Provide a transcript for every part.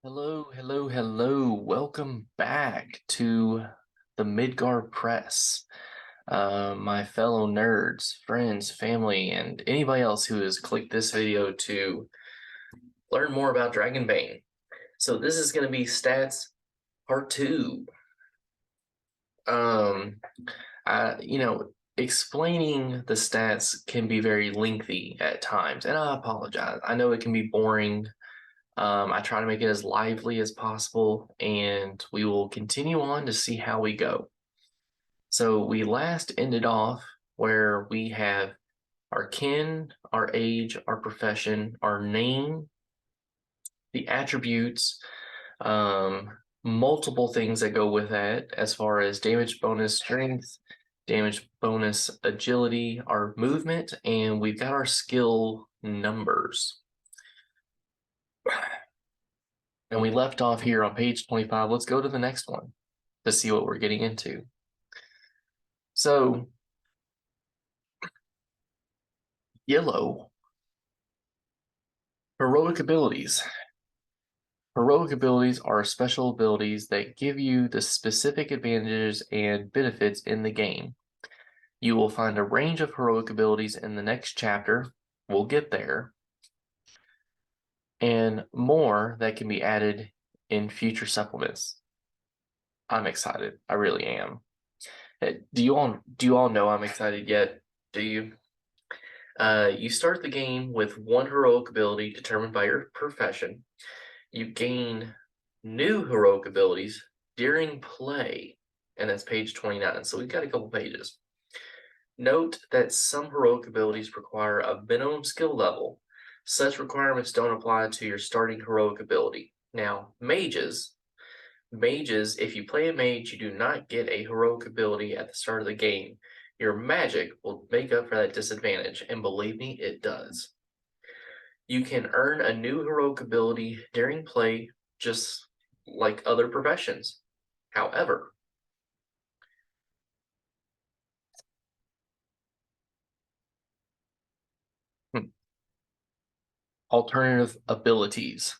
Hello, hello, hello. Welcome back to the Midgar Press. My fellow nerds, friends, family, and anybody else who has clicked this video to learn more about Dragonbane. So this is going to be stats part 2. Um, explaining the stats can be very lengthy at times, and I apologize. I know it can be boring. I try to make it as lively as possible, and we will continue on to see how we go. So we last ended off where we have our kin, our age, our profession, our name, the attributes, multiple things that go with that as far as damage bonus strength, damage bonus agility, our movement, and we've got our skill numbers. And we left off here on page 25. Let's go to the next one to see what we're getting into. So, yellow, heroic abilities. Heroic abilities are special abilities that give you the specific advantages and benefits in the game. You will find a range of heroic abilities in the next chapter. We'll get there. And more that can be added in future supplements. I'm excited. I really am. Do you all know I'm excited yet? Do you? You start the game with one heroic ability determined by your profession. You gain new heroic abilities during play, and that's page 29. So we've got a couple pages. Note that some heroic abilities require a minimum skill level. Such requirements don't apply to your starting heroic ability. Now, mages, if you play a mage, you do not get a heroic ability at the start of the game. Your magic will make up for that disadvantage, and believe me, it does. You can earn a new heroic ability during play, just like other professions. However, alternative abilities.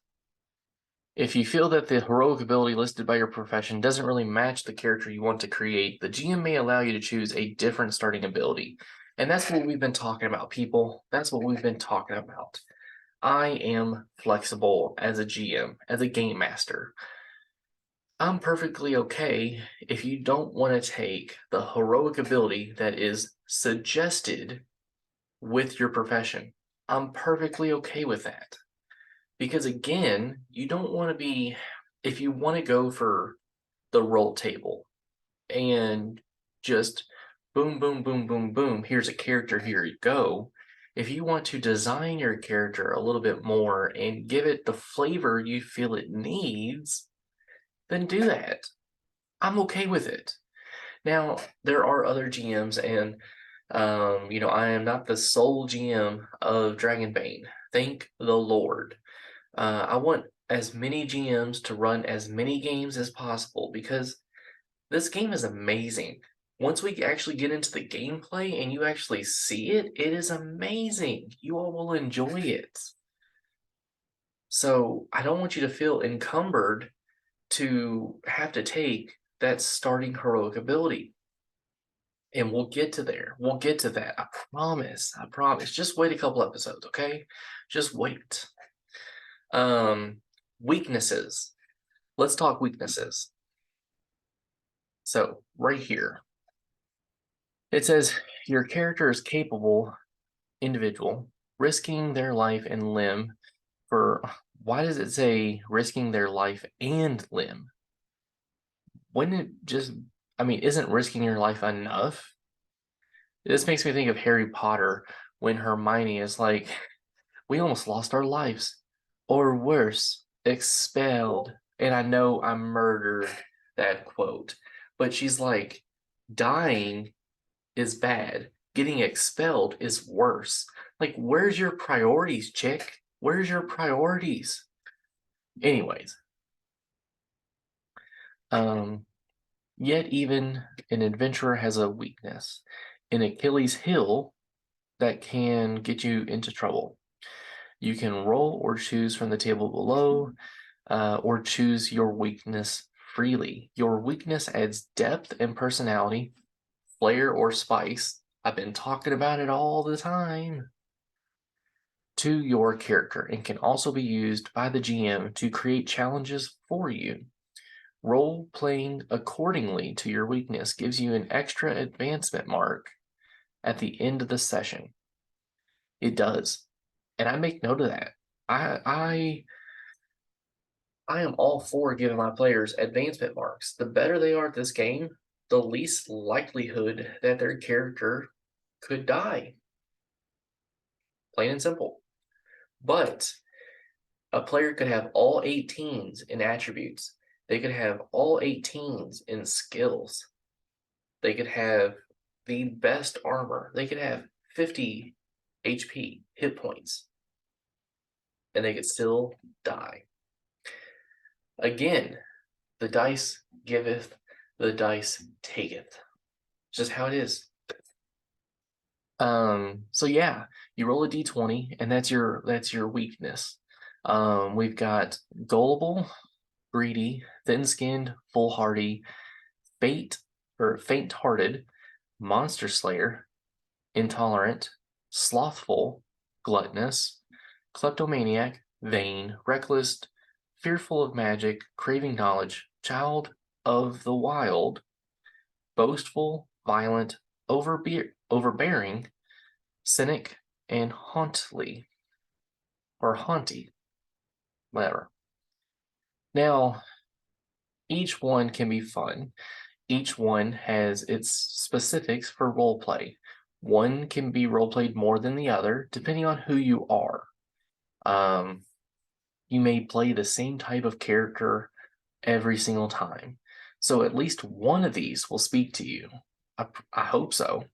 If you feel that the heroic ability listed by your profession doesn't really match the character you want to create, the GM may allow you to choose a different starting ability. And that's what we've been talking about, people. That's what we've been talking about. I am flexible as a GM, as a game master. I'm perfectly okay if you don't want to take the heroic ability that is suggested with your profession. I'm perfectly okay with that. Because again, you don't want to be, if you want to go for the roll table and just boom, boom, boom, boom, boom, here's a character, here you go. If you want to design your character a little bit more and give it the flavor you feel it needs, then do that. I'm okay with it. Now, there are other GMs, and I am not the sole GM of Dragonbane. Thank the Lord. I want as many GMs to run as many games as possible because this game is amazing. Once we actually get into the gameplay and you actually see it, it is amazing. You all will enjoy it. So I don't want you to feel encumbered to have to take that starting heroic ability. And we'll get to there. We'll get to that. I promise. I promise. Just wait a couple episodes, okay? Just wait. Weaknesses. Let's talk weaknesses. So right here, it says your character is capable individual risking their life and limb for, why does it say risking their life and limb? Wouldn't it just, isn't risking your life enough? This makes me think of Harry Potter when Hermione is like, we almost lost our lives, or worse, expelled. And I know I murdered that quote, but she's like, dying is bad. Getting expelled is worse. Like, where's your priorities, chick? Where's your priorities? Anyways, yet even an adventurer has a weakness, an Achilles heel that can get you into trouble. You can roll or choose from the table below. or choose your weakness freely. Your weakness adds depth and personality, flair or spice. I've been talking about it all the time. To your character and can also be used by the GM to create challenges for you. Role playing accordingly to your weakness gives you an extra advancement mark at the end of the session. It does. And I make note of that. I am all for giving my players advancement marks. The better they are at this game, the least likelihood that their character could die. Plain and simple. But a player could have all 18s in attributes. They could have all 18s in skills. They could have the best armor. They could have 50 HP, hit points, and they could still die. Again, the dice giveth, the dice taketh. Just how it is. So yeah, you roll a d20, and that's your weakness. We've got gullible, greedy, thin-skinned, foolhardy, faint-hearted, monster slayer, intolerant, slothful, gluttonous, kleptomaniac, vain, reckless, fearful of magic, craving knowledge, child of the wild, boastful, violent, overbearing, cynic, and haunty, whatever. Now, each one can be fun. Each one has its specifics for role play. One can be role played more than the other, depending on who you are. You may play the same type of character every single time. So at least one of these will speak to you. I hope so.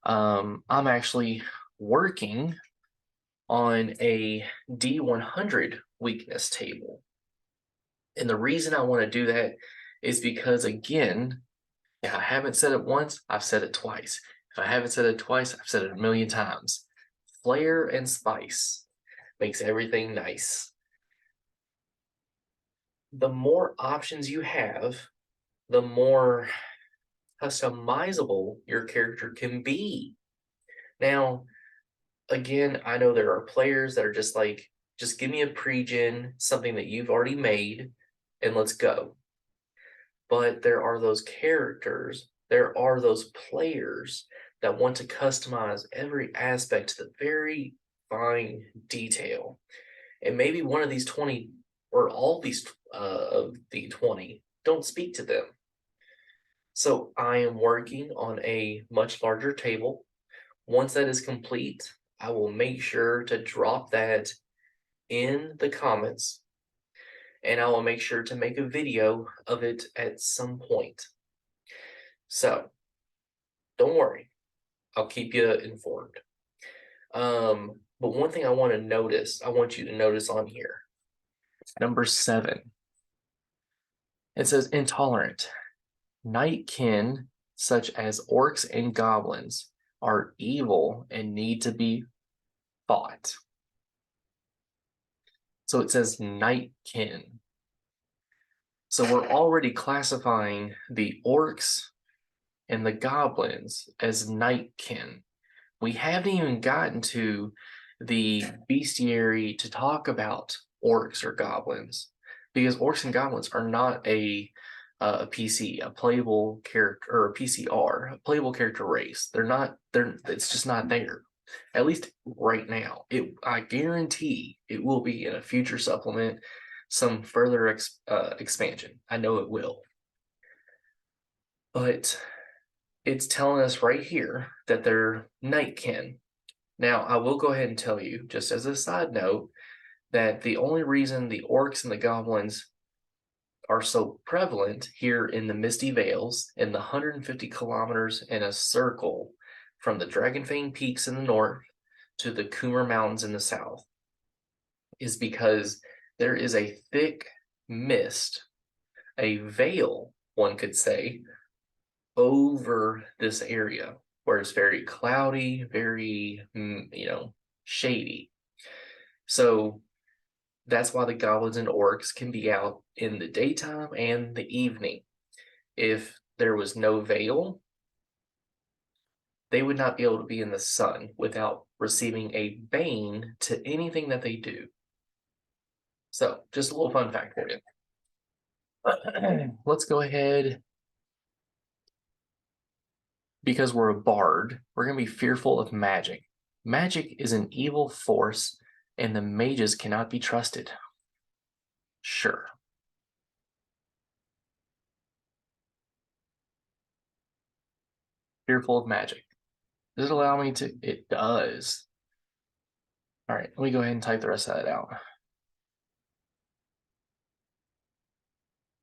I'm actually working on a D100 weakness table. And the reason I want to do that is because, again, if I haven't said it once, I've said it twice. If I haven't said it twice, I've said it a million times. Flair and spice makes everything nice. The more options you have, the more customizable your character can be. Now, again, I know there are players that are just like, just give me a pre-gen, something that you've already made, and let's go. But there are those characters, there are those players that want to customize every aspect to the very fine detail. And maybe one of these 20 or all these of the 20 don't speak to them. So I am working on a much larger table. Once that is complete, I will make sure to drop that in the comments, and I will make sure to make a video of it at some point. So don't worry, I'll keep you informed. But one thing I want you to notice on here, number 7. It says intolerant. Nightkin, such as orcs and goblins, are evil and need to be fought. So it says nightkin. So we're already classifying the orcs and the goblins as nightkin. We haven't even gotten to the bestiary to talk about orcs or goblins, because orcs and goblins are not a PC, a playable character, or a PCR, a playable character race. It's just not there. At least right now. I guarantee it will be in a future supplement, some further expansion. I know it will. But it's telling us right here that they're nightkin. Now, I will go ahead and tell you, just as a side note, that the only reason the orcs and the goblins are so prevalent here in the Misty Vales, in the 150 kilometers in a circle from the Dragonbane Peaks in the north to the Coomer Mountains in the south, is because there is a thick mist, a veil, one could say, over this area where it's very cloudy, very, shady. So That's why the goblins and orcs can be out in the daytime and the evening. If there was no veil, they would not be able to be in the sun without receiving a bane to anything that they do. So, just a little fun fact for you. Let's go ahead. Because we're a bard, we're going to be fearful of magic. Magic is an evil force, and the mages cannot be trusted. Sure. Fearful of magic. Does it allow me to? It does. All right, let me go ahead and type the rest of that out.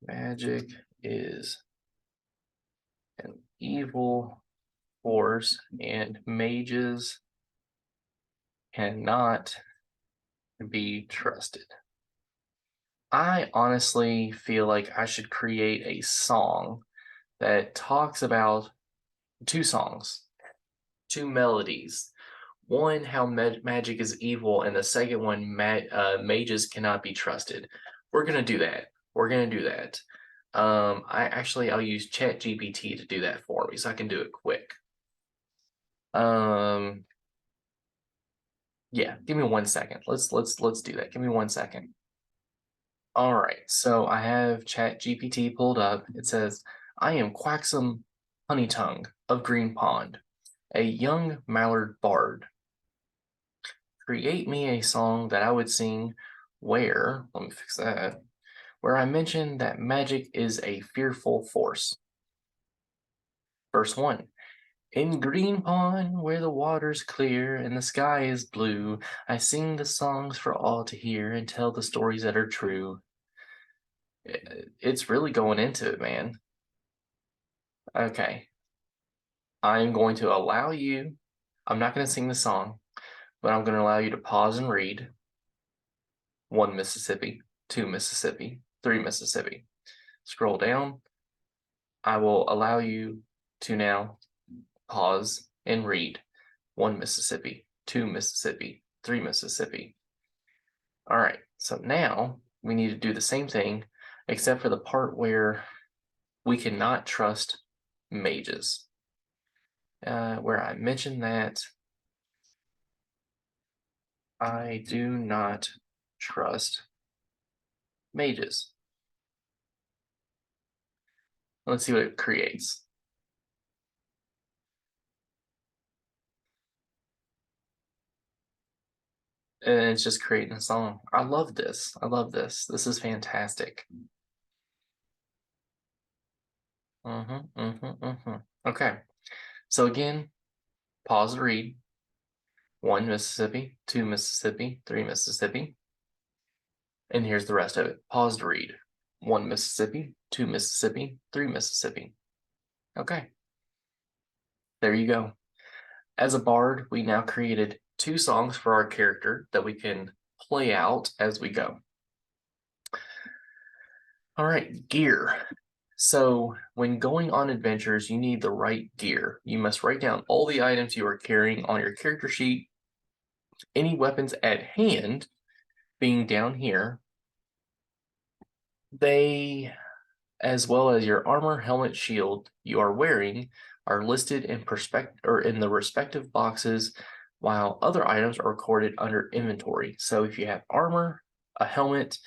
Magic is an evil force, and mages cannot be trusted. I honestly feel like I should create a song that talks about two songs, two melodies. One, how magic is evil, and the second one, mages cannot be trusted. We're gonna do that. We're gonna do that. I'll use ChatGPT to do that for me, so I can do it quick. Yeah, give me 1 second. Let's do that. Give me 1 second. All right, so I have ChatGPT pulled up. It says, "I am Quaxum Honeytongue of Green Pond, a young mallard bard. Create me a song that I would sing where, let me fix that, where I mention that magic is a fearful force." Verse 1. In Green Pond, where the water's clear and the sky is blue, I sing the songs for all to hear and tell the stories that are true. It's really going into it, man. Okay. I'm going to allow you, I'm not going to sing the song, but I'm going to allow you to pause and read. 1 Mississippi, 2 Mississippi, 3 Mississippi. Scroll down. I will allow you to now pause and read. 1 Mississippi, 2 Mississippi, 3 Mississippi. All right, so now we need to do the same thing, except for the part where we cannot trust mages. Where I mentioned that I do not trust mages. Let's see what it creates. And it's just creating a song. I love this. I love this. This is fantastic. Okay. So again, pause and read. 1 Mississippi, 2 Mississippi, 3 Mississippi. And here's the rest of it. Pause to read. 1 Mississippi, 2 Mississippi, 3 Mississippi. Okay. There you go. As a bard, we now created 2 songs for our character that we can play out as we go. All right, gear. So when going on adventures, you need the right gear. You must write down all the items you are carrying on your character sheet, any weapons at hand being down here. They, as well as your armor, helmet, shield you are wearing, are listed in the respective boxes, while other items are recorded under inventory. So if you have armor, a helmet,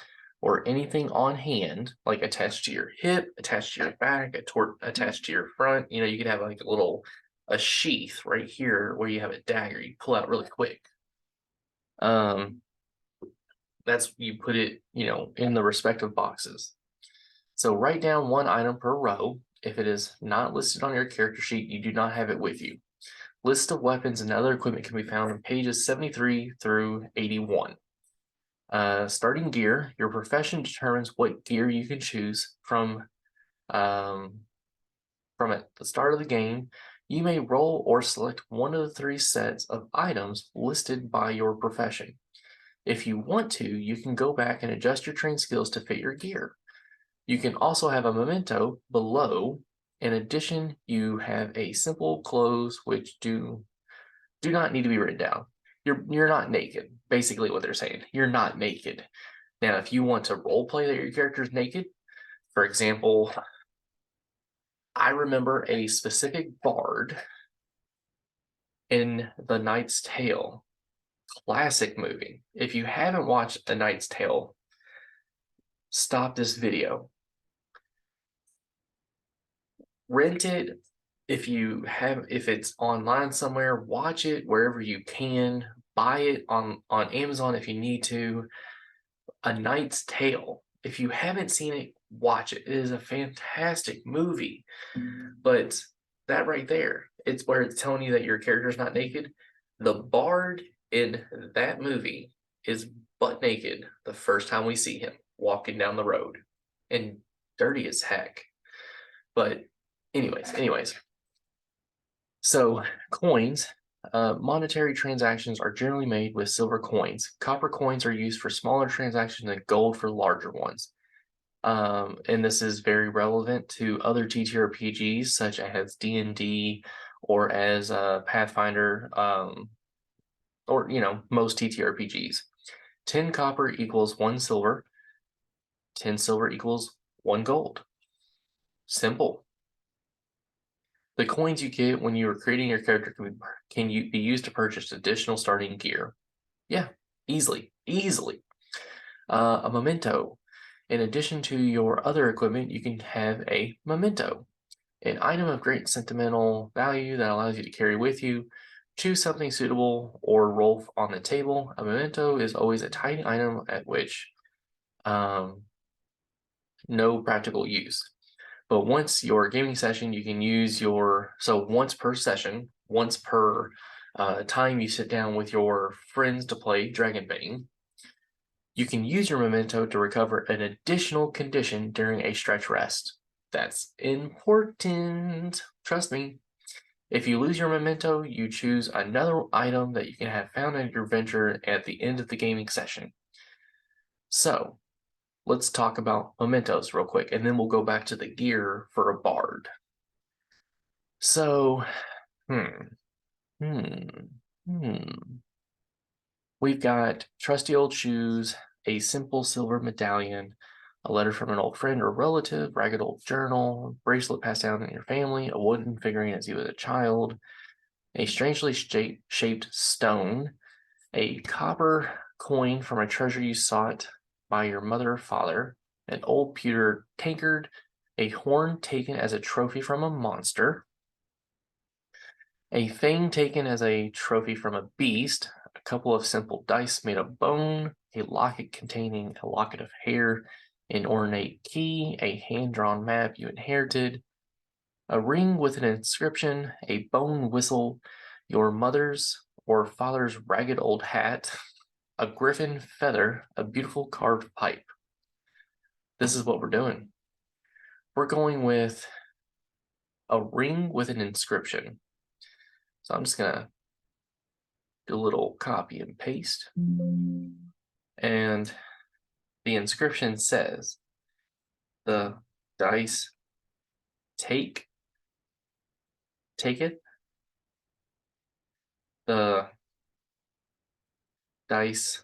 or anything on hand, like attached to your hip, attached to your back, attached to your front, you could have like a sheath right here where you have a dagger you pull out really quick. That's, you put it, in the respective boxes. So write down 1 item per row. If it is not listed on your character sheet, you do not have it with you. List of weapons and other equipment can be found on pages 73 through 81. Starting gear, your profession determines what gear you can choose from at the start of the game. You may roll or select one of the 3 sets of items listed by your profession. If you want to, you can go back and adjust your trained skills to fit your gear. You can also have a memento below. In addition, you have a simple clothes which do not need to be written down. You're not naked, basically what they're saying. You're not naked. Now, if you want to role play that your character is naked, for example, I remember a specific bard in The Knight's Tale, classic movie. If you haven't watched The Knight's Tale, stop this video. Rent it if it's online somewhere, watch it wherever you can. Buy it on Amazon if you need to. A Knight's Tale. If you haven't seen it, watch it. It is a fantastic movie. But that right there, it's where it's telling you that your character's not naked. The bard in that movie is butt naked the first time we see him walking down the road and dirty as heck. But anyways. So coins, monetary transactions are generally made with silver coins. Copper coins are used for smaller transactions and gold for larger ones. And this is very relevant to other TTRPGs such as D&D or as Pathfinder, or most TTRPGs. 10 copper equals 1 silver. 10 silver equals 1 gold. Simple. The coins you get when you are creating your character can be used to purchase additional starting gear. Yeah, easily. A memento. In addition to your other equipment, you can have a memento, an item of great sentimental value that allows you to carry with you. Choose something suitable or roll on the table. A memento is always a tiny item at which no practical use. But once your gaming session, you can use once per session, once per time you sit down with your friends to play Dragonbane, you can use your memento to recover an additional condition during a stretch rest. That's important. Trust me. If you lose your memento, you choose another item that you can have found in your venture at the end of the gaming session. So, let's talk about mementos real quick, and then we'll go back to the gear for a bard. So, we've got trusty old shoes, a simple silver medallion, a letter from an old friend or relative, ragged old journal, bracelet passed down in your family, a wooden figurine as you were a child, a strangely shaped stone, a copper coin from a treasure you sought by your mother or father, an old pewter tankard, a horn taken as a trophy from a monster, a fang taken as a trophy from a beast, a couple of simple dice made of bone, a locket containing a locket of hair, an ornate key, a hand-drawn map you inherited, a ring with an inscription, a bone whistle, your mother's or father's ragged old hat, a griffin feather, a beautiful carved pipe. This is what we're doing. We're going with a ring with an inscription. So I'm just gonna do a little copy and paste. And the inscription says, the dice take it, the dice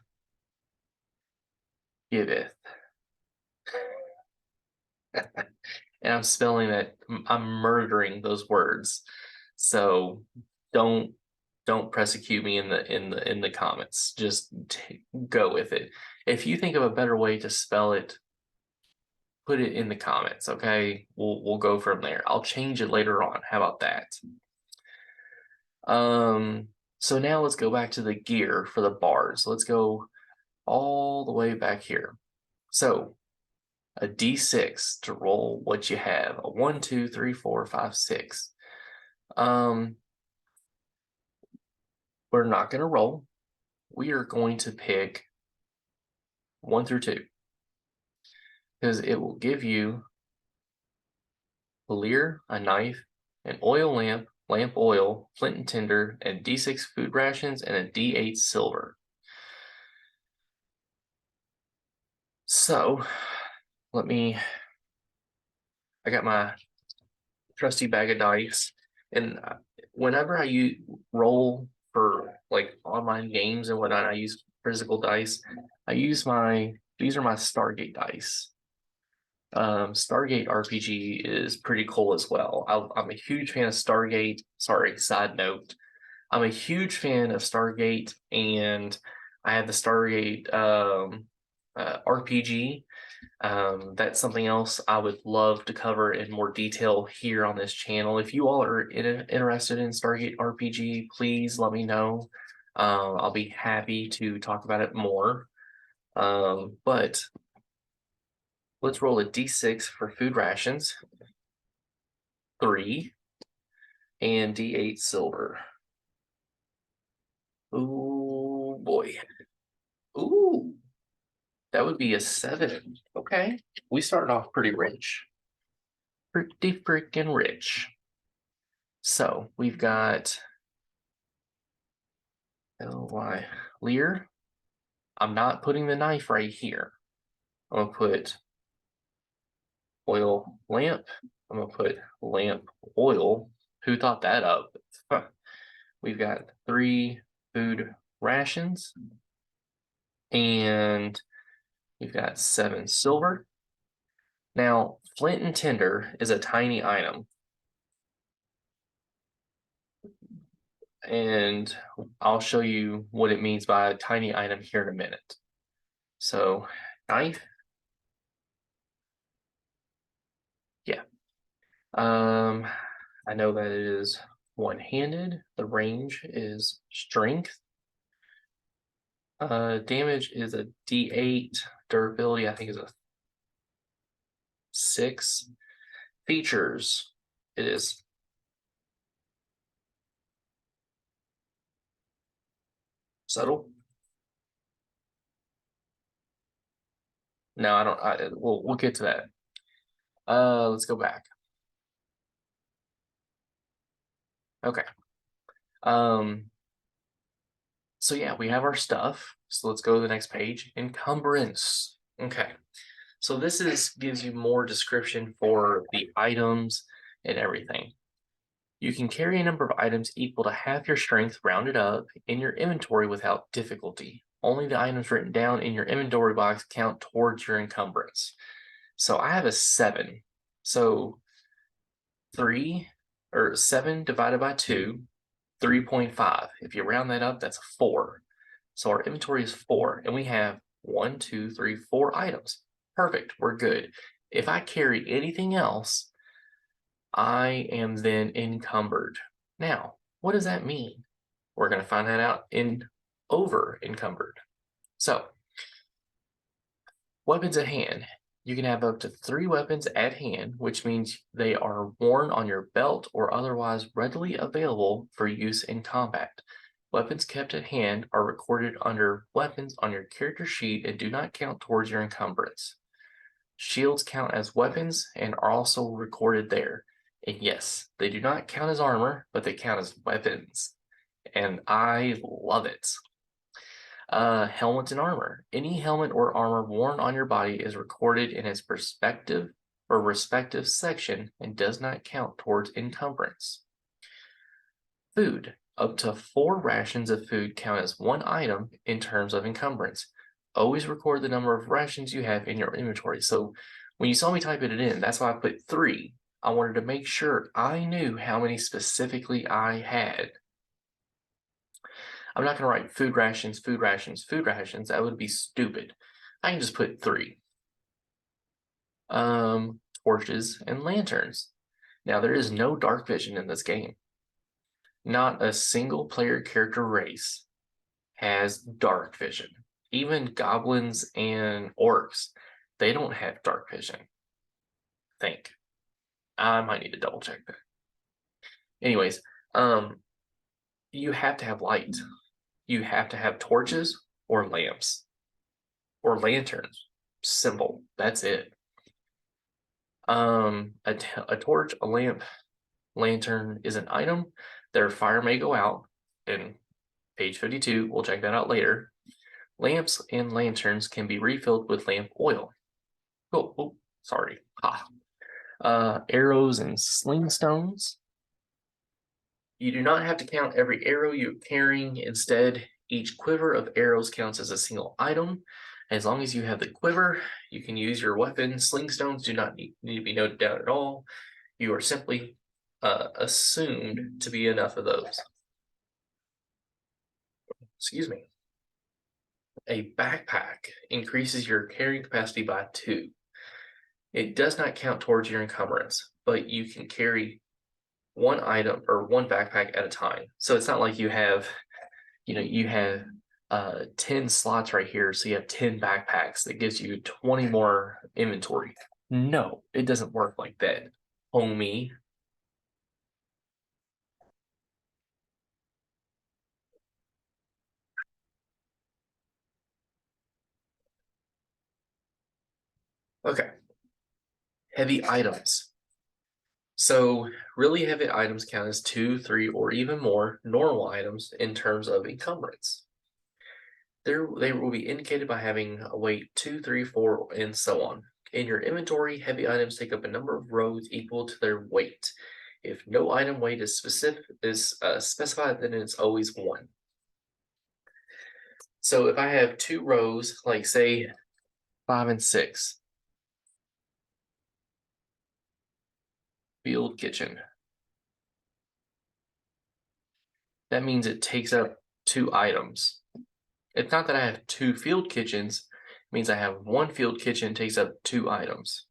giveth. And I'm spelling that, I'm murdering those words. So don't prosecute me in the comments. Just go with it. If you think of a better way to spell it, put it in the comments, okay? We'll go from there. I'll change it later on. How about that? So now let's go back to the gear for the bars. Let's go all the way back here. So a D6 to roll what you have. A 1, 2, 3, 4, 5, 6. We're not going to roll. We are going to pick 1 through 2 because it will give you a leer, a knife, an oil lamp, lamp oil, flint and tinder, and D6 food rations, and a D8 silver. So I got my trusty bag of dice, and whenever I roll for like online games and whatnot, I use physical dice. I use my these are my Stargate dice. Stargate RPG is pretty cool as well. I'm a huge fan of Stargate. Sorry, side note. I'm a huge fan of Stargate, and I have the Stargate RPG. That's something else I would love to cover in more detail here on this channel. If you all are interested in Stargate RPG, please let me know. I'll be happy to talk about it more. But let's roll a d6 for food rations. 3 and d8 silver. Ooh, boy. Ooh, that would be a 7. Okay, we started off pretty rich. Pretty freaking rich. So we've got L-Y Lear. I'm not putting the knife right here. I'm gonna put oil lamp. I'm gonna put lamp oil. Who thought that up? Huh. We've got 3 food rations, and we've got 7 silver. Now, flint and tinder is a tiny item, and I'll show you what it means by a tiny item here in a minute. So, knife. Yeah. I know that it is one-handed. The range is strength. Damage is a D8. Durability, I think, is a 6. Features, it is subtle. No, I don't. We'll get to that. Let's go back. Okay. So yeah, we have our stuff. So let's go to the next page. Encumbrance. Okay. So this gives you more description for the items and everything. You can carry a number of items equal to half your strength rounded up in your inventory without difficulty. Only the items written down in your inventory box count towards your encumbrance. So I have a 7. So 7 divided by 2, 3.5. If you round that up, that's a 4. So our inventory is 4, and we have 1, 2, 3, 4 items. Perfect, we're good. If I carry anything else, I am then encumbered. Now, what does that mean? We're going to find that out in over encumbered. So, weapons at hand. You can have up to 3 weapons at hand, which means they are worn on your belt or otherwise readily available for use in combat. Weapons kept at hand are recorded under weapons on your character sheet and do not count towards your encumbrance. Shields count as weapons and are also recorded there. And yes, they do not count as armor, but they count as weapons. And I love it. Helmet and armor. Any helmet or armor worn on your body is recorded in its respective section and does not count towards encumbrance. Food. Up to 4 rations of food count as 1 item in terms of encumbrance. Always record the number of rations you have in your inventory. So when you saw me typing it in, that's why I put 3. I wanted to make sure I knew how many specifically I had. I'm not going to write food rations, food rations, food rations. That would be stupid. I can just put 3. Torches and lanterns. Now, there is no dark vision in this game. Not a single player character race has dark vision. Even goblins and orcs, they don't have dark vision. I think. I might need to double check that. Anyways, you have to have light. You have to have torches or lamps or lanterns. Simple. That's it. A torch, a lamp, lantern is an item. Their fire may go out in page 52. We'll check that out later. Lamps and lanterns can be refilled with lamp oil. Oh, sorry. Arrows and sling stones. You do not have to count every arrow you're carrying. Instead, each quiver of arrows counts as a single item. As long as you have the quiver, you can use your weapon. Sling stones do not need to be noted down at all. You are simply assumed to be enough of those. Excuse me. A backpack increases your carrying capacity by 2. It does not count towards your encumbrance, but you can carry one item or one backpack at a time. So it's not like you have 10 slots right here, so you have 10 backpacks that gives you 20 more inventory. No, it doesn't work like that, homie. Okay. Heavy items. So really heavy items count as 2, 3, or even more normal items in terms of encumbrance. They will be indicated by having a weight 2, 3, 4, and so on. In your inventory, heavy items take up a number of rows equal to their weight. If no item weight is specified, then it's always 1. So if I have 2 rows, like say 5 and 6, field kitchen, that means it takes up 2 items. It's not that I have 2 field kitchens, it means I have 1 field kitchen takes up 2 items.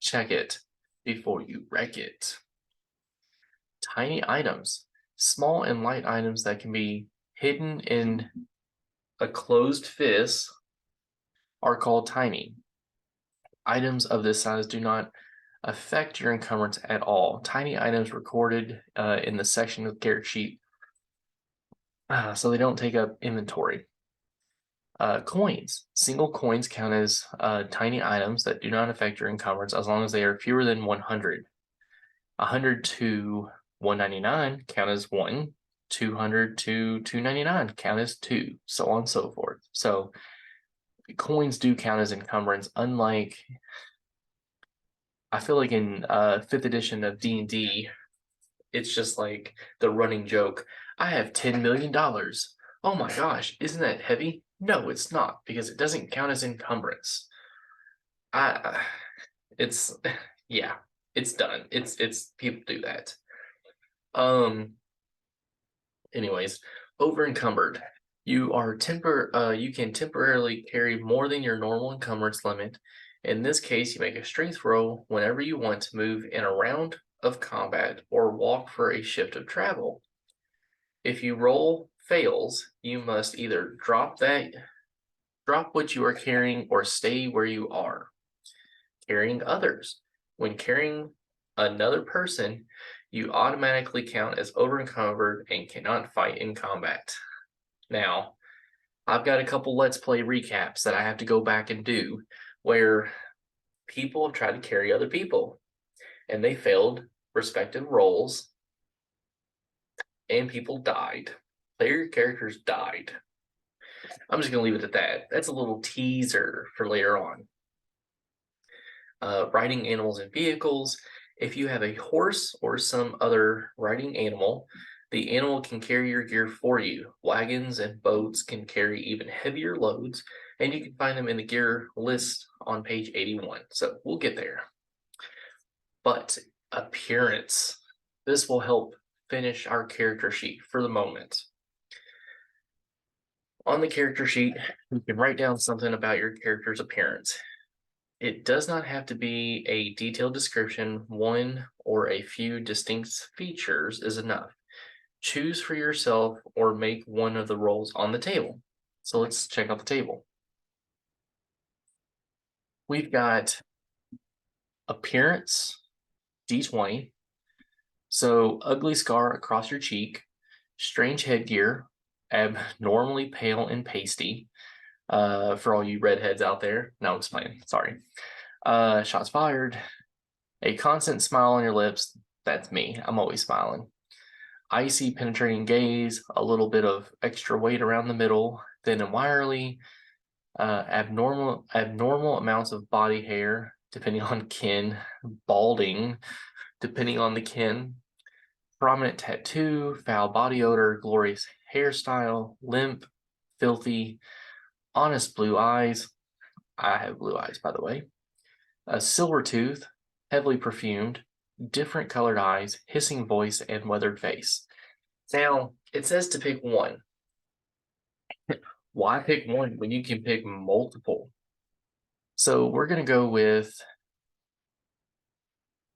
Check it before you wreck it. Tiny items, small and light items that can be hidden in a closed fist are called tiny. Items of this size do not affect your encumbrance at all. Tiny items recorded in the section of the character sheet, so they don't take up inventory. Coins. Single coins count as tiny items that do not affect your encumbrance as long as they are fewer than 100. 100 to 199 count as 1. 200 to 299 count as 2, so on and so forth. So coins do count as encumbrance, unlike, I feel like in 5th edition of D&D, it's just like the running joke, I have $10 million. Oh my gosh, isn't that heavy? No, it's not, because it doesn't count as encumbrance. It's yeah, it's done. It's people do that. Anyways, over encumbered. You can temporarily carry more than your normal encumbrance limit. In this case, you make a strength roll whenever you want to move in a round of combat or walk for a shift of travel. If your roll fails, you must either drop what you are carrying or stay where you are. Carrying others. When carrying another person, you automatically count as over encumbered and cannot fight in combat. Now, I've got a couple Let's Play recaps that I have to go back and do where people have tried to carry other people and they failed respective roles and people died. Player characters died. I'm just going to leave it at that. That's a little teaser for later on. Riding animals and vehicles. If you have a horse or some other riding animal, the animal can carry your gear for you. Wagons and boats can carry even heavier loads, and you can find them in the gear list on page 81. So we'll get there. But appearance. This will help finish our character sheet for the moment. On the character sheet, you can write down something about your character's appearance. It does not have to be a detailed description. One or a few distinct features is enough. Choose for yourself or make one of the roles on the table. So let's check out the table. We've got appearance, D20. So ugly scar across your cheek, strange headgear, abnormally pale and pasty. For all you redheads out there. No, I'm just playing. Sorry. Shots fired. A constant smile on your lips. That's me. I'm always smiling. Icy penetrating gaze. A little bit of extra weight around the middle. Thin and wiry. Abnormal amounts of body hair, depending on kin. Balding, depending on the kin. Prominent tattoo. Foul body odor. Glorious hairstyle. Limp. Filthy. honest blue eyes. I have blue eyes, by the way. A silver tooth, heavily perfumed, different colored eyes, hissing voice, and weathered face. Now, it says to pick one. Why pick one when you can pick multiple? So we're going to go with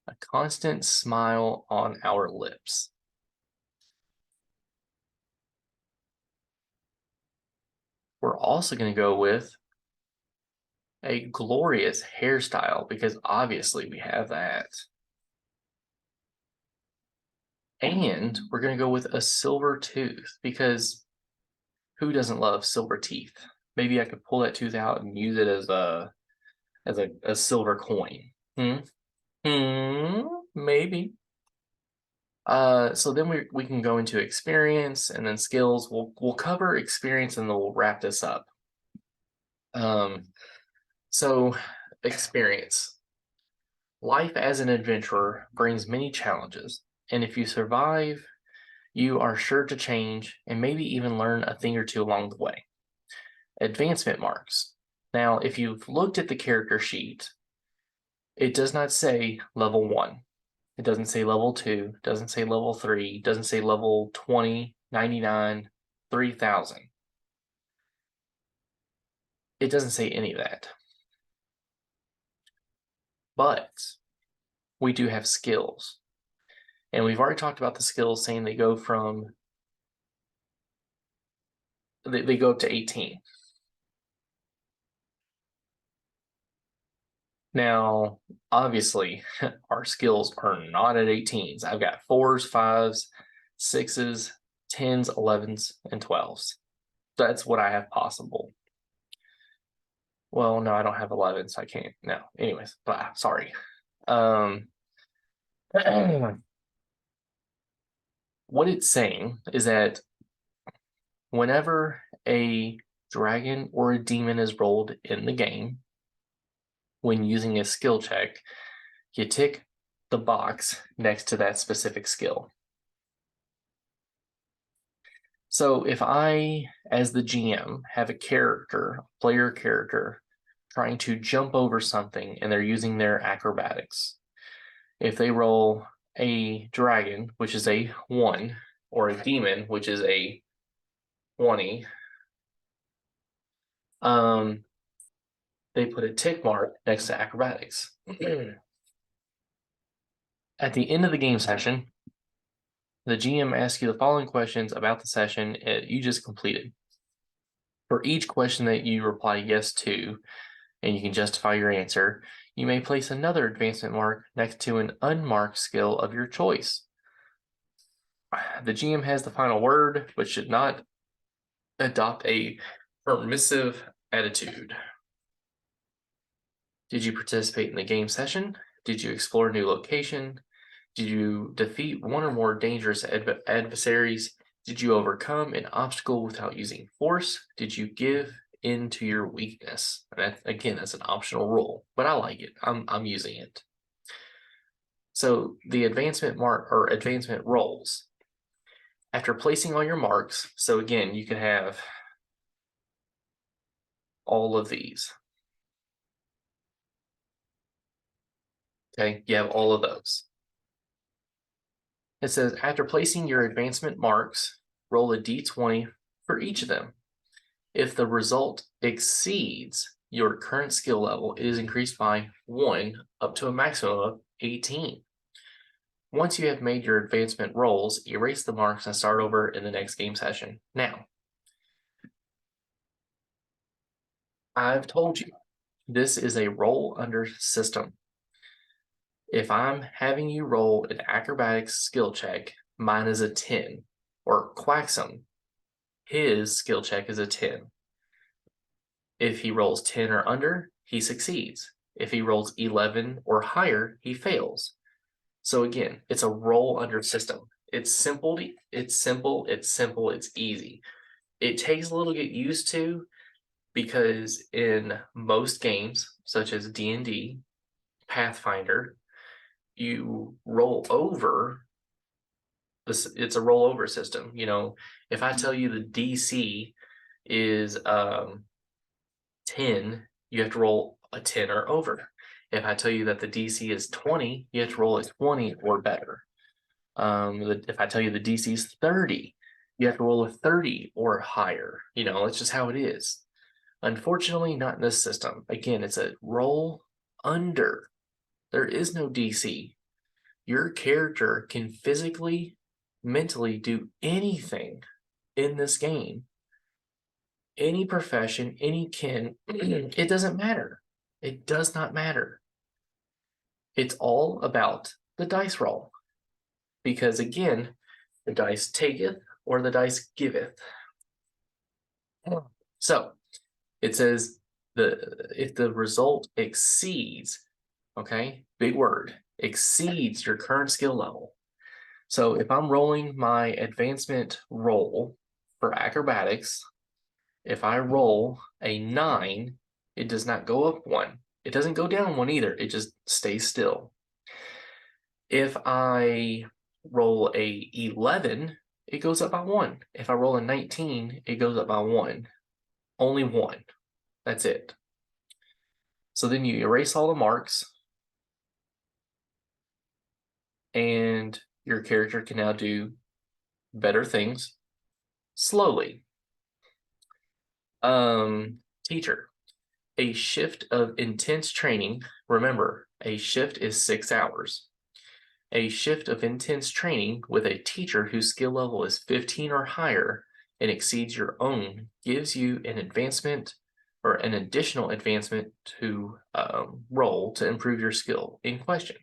a constant smile on our lips. We're also going to go with a glorious hairstyle because obviously we have that. And we're going to go with a silver tooth because who doesn't love silver teeth? Maybe I could pull that tooth out and use it as a silver coin. Maybe. So then we can go into experience and then skills. We'll cover experience and then we'll wrap this up. So experience. Life as an adventurer brings many challenges, and if you survive, you are sure to change and maybe even learn a thing or two along the way. Advancement marks. Now, if you've looked at the character sheet, it does not say level 1. It doesn't say level 2, doesn't say level 3, doesn't say level 20, 99, 3000. It doesn't say any of that. But we do have skills. And we've already talked about the skills saying they go from, they go up to 18. Now, obviously, our skills are not at 18s. I've got 4s, 5s, 6s, 10s, 11s, and 12s. That's what I have possible. Well, no, I don't have 11, so I can't. No, anyways, sorry. What it's saying is that whenever a dragon or a demon is rolled in the game, when using a skill check, you tick the box next to that specific skill. So if I, as the GM, have a player character, trying to jump over something and they're using their acrobatics, if they roll a dragon, which is a 1, or a demon, which is a 20, they put a tick mark next to acrobatics. At the end of the game session, the GM asks you the following questions about the session you just completed. For each question that you reply yes to, and you can justify your answer, you may place another advancement mark next to an unmarked skill of your choice. The GM has the final word, but should not adopt a permissive attitude. Did you participate in the game session? Did you explore a new location? Did you defeat one or more dangerous adversaries? Did you overcome an obstacle without using force? Did you give in to your weakness? And again, that's an optional rule, but I like it. I'm using it. So the advancement mark or advancement rolls. After placing all your marks, so again, you can have all of these. Okay, you have all of those. It says, after placing your advancement marks, roll a d20 for each of them. If the result exceeds your current skill level, it is increased by 1 up to a maximum of 18. Once you have made your advancement rolls, erase the marks and start over in the next game session. Now, I've told you, this is a roll under system. If I'm having you roll an acrobatics skill check, mine is a 10, or Quaxum, his skill check is a 10. If he rolls 10 or under, he succeeds. If he rolls 11 or higher, he fails. So again, it's a roll under system. It's simple, it's easy. It takes a little to get used to because in most games, such as D&D, Pathfinder, you roll over this. It's a rollover system. You know, if I tell you the DC is 10, you have to roll a 10 or over. If I tell you that the DC is 20, you have to roll a 20 or better. If I tell you the DC is 30, you have to roll a 30 or higher. It's just how it is. Unfortunately, not in this system. Again, it's a roll under. There is no DC. Your character can physically, mentally do anything in this game. Any profession, any kin, it doesn't matter. It does not matter. It's all about the dice roll. Because again, the dice taketh or the dice giveth. So it says if the result exceeds, okay, big word, exceeds your current skill level. So if I'm rolling my advancement roll for acrobatics, if I roll a 9, it does not go up 1. It doesn't go down 1 either. It just stays still. If I roll a 11, it goes up by 1. If I roll a 19, it goes up by 1. Only 1. That's it. So then you erase all the marks, and your character can now do better things slowly. Teacher, a shift of intense training. Remember, a shift is 6 hours. A shift of intense training with a teacher whose skill level is 15 or higher and exceeds your own gives you an advancement or an additional advancement to roll to improve your skill in question.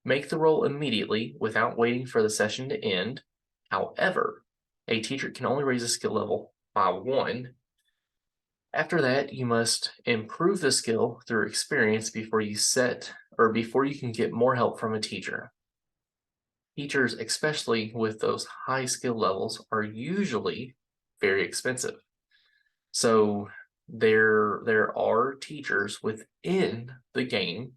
Make the roll immediately without waiting for the session to end. However, a teacher can only raise a skill level by 1. After that, you must improve the skill through experience before you can get more help from a teacher. Teachers, especially with those high skill levels, are usually very expensive. So there are teachers within the game.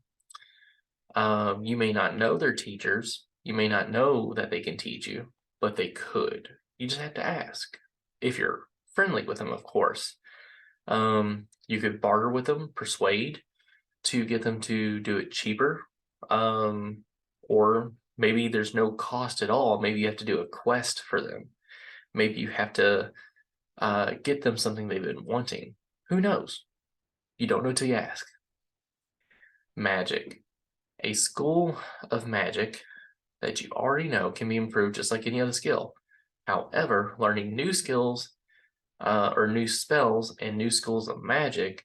You may not know they're teachers. You may not know that they can teach you, but they could. You just have to ask. If you're friendly with them, of course. You could barter with them, persuade to get them to do it cheaper. Or maybe there's no cost at all. Maybe you have to do a quest for them. Maybe you have to get them something they've been wanting. Who knows? You don't know till you ask. Magic. A school of magic that you already know can be improved just like any other skill. However, learning new skills or new spells and new schools of magic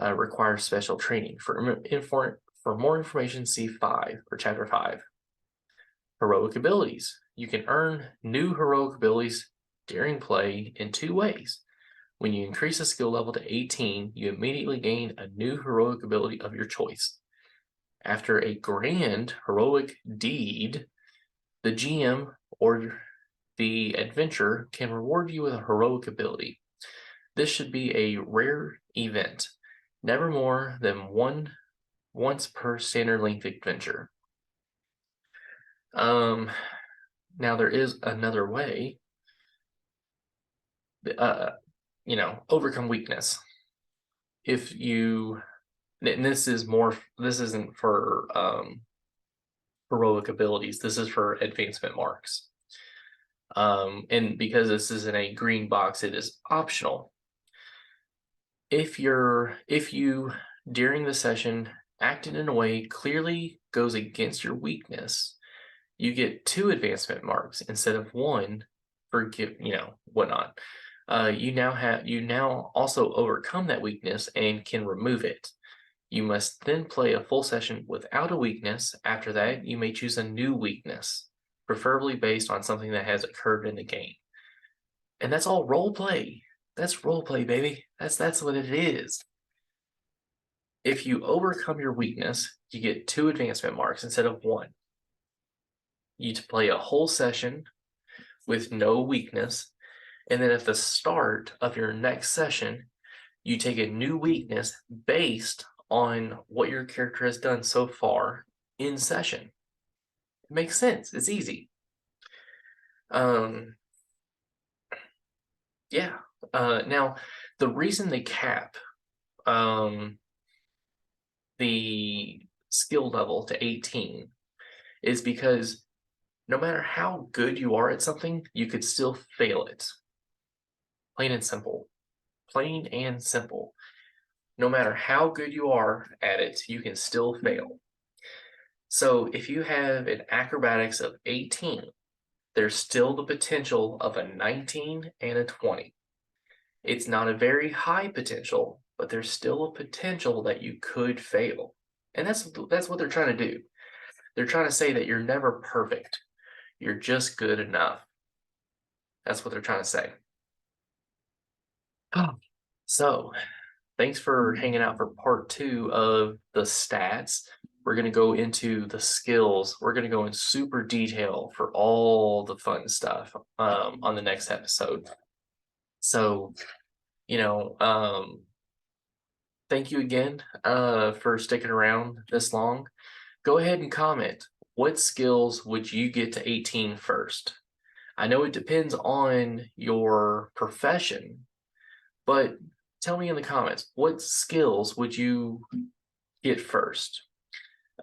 requires special training. For more information, see 5 or chapter 5. Heroic abilities. You can earn new heroic abilities during play in 2 ways. When you increase a skill level to 18, you immediately gain a new heroic ability of your choice. After a grand heroic deed, the GM or the adventurer can reward you with a heroic ability. This should be a rare event, never more than once per standard length adventure. Now there is another way. Overcome weakness. If you, and this isn't for heroic abilities. This is for advancement marks. And because this is in a green box, it is optional. If you during the session acted in a way clearly goes against your weakness, you get 2 advancement marks instead of 1 for whatnot. You now also overcome that weakness and can remove it. You must then play a full session without a weakness. After that, you may choose a new weakness, preferably based on something that has occurred in the game. And that's all role play. That's role play, baby. That's what it is. If you overcome your weakness, you get 2 advancement marks instead of 1. You play a whole session with no weakness, and then at the start of your next session, you take a new weakness based on what your character has done so far in session. It makes sense. It's easy. Yeah. Now, the reason they cap the skill level to 18 is because no matter how good you are at something, you could still fail it. Plain and simple. Plain and simple. No matter how good you are at it, you can still fail. So if you have an acrobatics of 18, there's still the potential of a 19 and a 20. It's not a very high potential, but there's still a potential that you could fail. And that's what they're trying to do. They're trying to say that you're never perfect. You're just good enough. That's what they're trying to say. So, thanks for hanging out for part 2 of the stats. We're going to go into the skills. We're going to go in super detail for all the fun stuff on the next episode. So, thank you again for sticking around this long. Go ahead and comment. What skills would you get to 18 first? I know it depends on your profession, but tell me in the comments, what skills would you get first?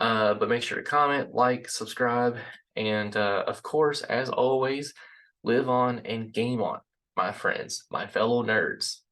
But make sure to comment, like, subscribe, and of course, as always, live on and game on, my friends, my fellow nerds.